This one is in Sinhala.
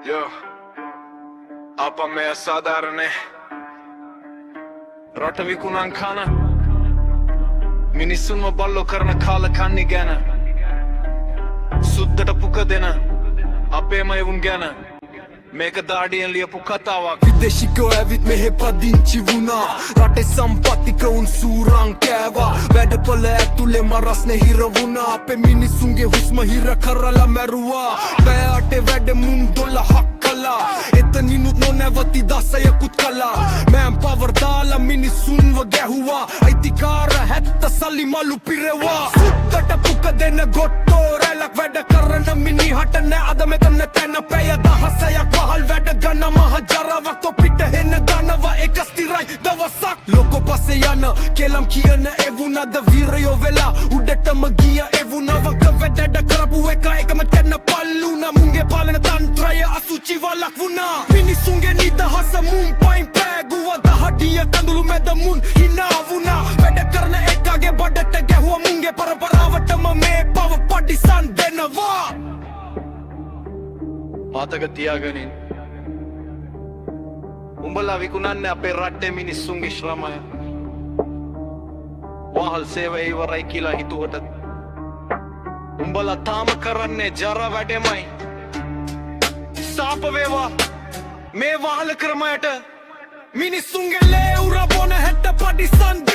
Yo, apa me asadarane රට විකුණන් කන මිනිස්සුන්ව බල්ලෝ කරන කාලකන්නි ගැන සුද්දට පුක දෙන අපේම එවුන් ගැන මේක දාඩියෙන් ලියපු කතාවක් විදේශිකෝ ඇවිත් මෙහෙ පදිංචි වුණා රටේ සම්පත්තික උන් සූරං කෑවා වැඩපොළ ඇතුලේ මරස්නේ හිර වුණා අපේ මිනිස්සුන්ගේ හුස්ම හිර කරලා මැරුවා බෑටේ වැඩ මුන් 12ක් කළා එතනිනුත් නොනැවති 10කුත් කළා මෑන් පවර් දාලා මිනිස්සුන්ව ගැහුවා අයිතිකාර 70 සල්ලි මලු පිරෙවා සුද්දට පුක දෙන ගොට්ටෝ රැලක් වැඩ කරන මිනිහට නෑ අද මෙතන තැන පැය 16ක් වහල් වැඩ ගන්න මහ ජරාවක් තොපිට හෙන්න ගන්නවා එක ස්තිරයි දවසක් ලොකෝ පස්සේ යන කෙලම් කියන එවුනද වීරයෝ වෙලා උඩටම ගිය එවුනවක වැඩ කරපු එක එකම තැන පල්ලුනා මුන්ගේ පාලන තන්ත්‍රය අසුචි වලක් වුණා මිනිසුන්ගේ නිදහස මුන් පයින් පෑගුවා දහඩිය කඳුළු මැද මුන් හිනා වුණා වැඩ කරන එකගේ බඩට ගැහුවා මුන්ගේ පරපරාවටම මේ පව පඩිසන් දෙනවා පාතක තියාගනින් උඹලා විකුණන්නේ අපේ රටේ මිනිස්සුන්ගේ ශ්‍රමය වහල් සේවය ඉවරයි කියලා හිතුවට උඹලා තාම කරන්නේ ජරා වැඩෙමයි සාප වේවා මේ වහල ක්‍රමයට මිනිස්සුන්ගේ ලේ උරබොන හැට පඩිසන්